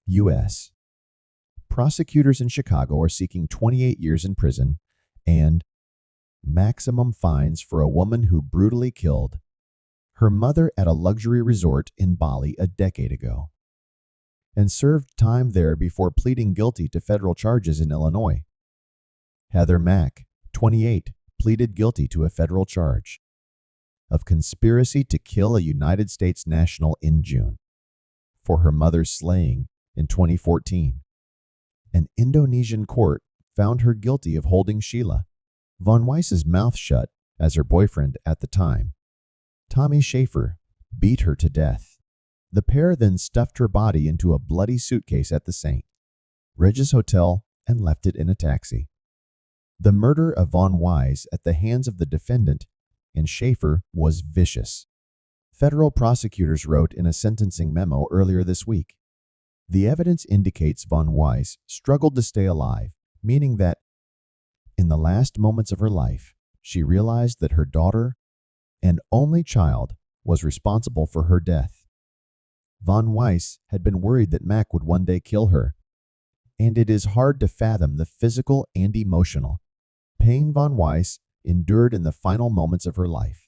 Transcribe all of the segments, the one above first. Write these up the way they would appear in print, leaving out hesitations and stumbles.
U.S. Prosecutors in Chicago are seeking 28 years in prison and maximum fines for a woman who brutally killed her mother at a luxury resort in Bali a decade ago and served time there before pleading guilty to federal charges in Illinois. Heather Mack, 28, pleaded guilty to a federal charge of conspiracy to kill a United States national in June for her mother's slaying in 2014. An Indonesian court found her guilty of holding Sheila Von Weiss's mouth shut as her boyfriend at the time, Tommy Schaefer, beat her to death. The pair then stuffed her body into a bloody suitcase at the St. Regis Hotel and left it in a taxi. The murder of Von Weiss at the hands of the defendant and Schaefer was vicious. Federal prosecutors wrote in a sentencing memo earlier this week. The evidence indicates Von Weiss struggled to stay alive, meaning that in the last moments of her life, she realized that her daughter and only child was responsible for her death. Von Weiss had been worried that Mack would one day kill her, and it is hard to fathom the physical and emotional pain Von Weiss endured in the final moments of her life.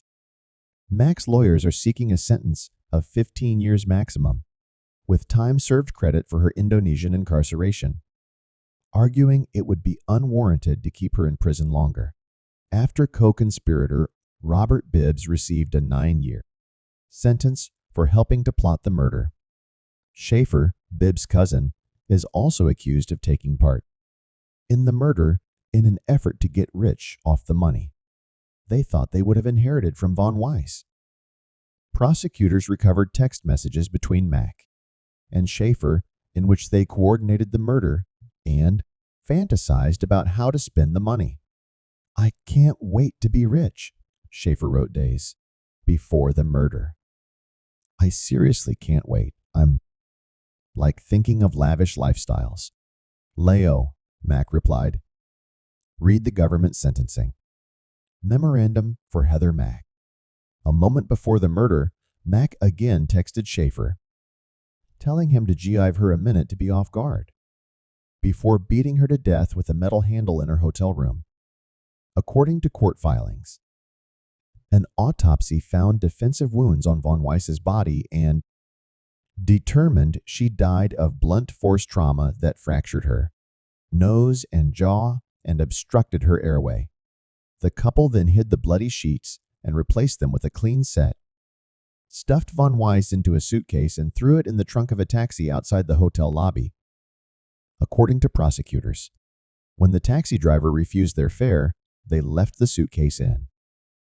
Mack's lawyers are seeking a sentence of 15 years maximum, with time served credit for her Indonesian incarceration, arguing it would be unwarranted to keep her in prison longer. After co-conspirator Robert Bibbs received a 9-year sentence for helping to plot the murder. Schaefer, Bibbs' cousin, is also accused of taking part in the murder in an effort to get rich off the money they thought they would have inherited from Von Weiss. Prosecutors recovered text messages between Mack and Schaefer in which they coordinated the murder and fantasized about how to spend the money. "I can't wait to be rich," Schaefer wrote days before the murder. "I seriously can't wait. I'm like thinking of lavish lifestyles." Leo, Mack replied. Read the government sentencing. Memorandum for Heather Mack. A moment before the murder, Mack again texted Schaefer, telling him to give her a minute to be off guard, before beating her to death with a metal handle in her hotel room. According to court filings, an autopsy found defensive wounds on Von Weiss's body and determined she died of blunt force trauma that fractured her nose and jaw and obstructed her airway. The couple then hid the bloody sheets and replaced them with a clean set, stuffed Von Weiss into a suitcase and threw it in the trunk of a taxi outside the hotel lobby. According to prosecutors, when the taxi driver refused their fare, they left the suitcase in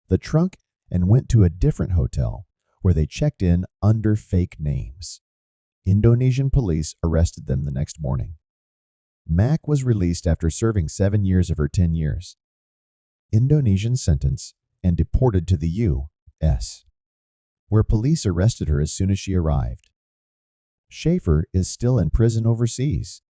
the trunk and went to a different hotel where they checked in under fake names. Indonesian police arrested them the next morning. Mack was released after serving 7 years of her 10 years Indonesian sentence and deported to the U.S., where police arrested her as soon as she arrived. Schaefer is still in prison overseas.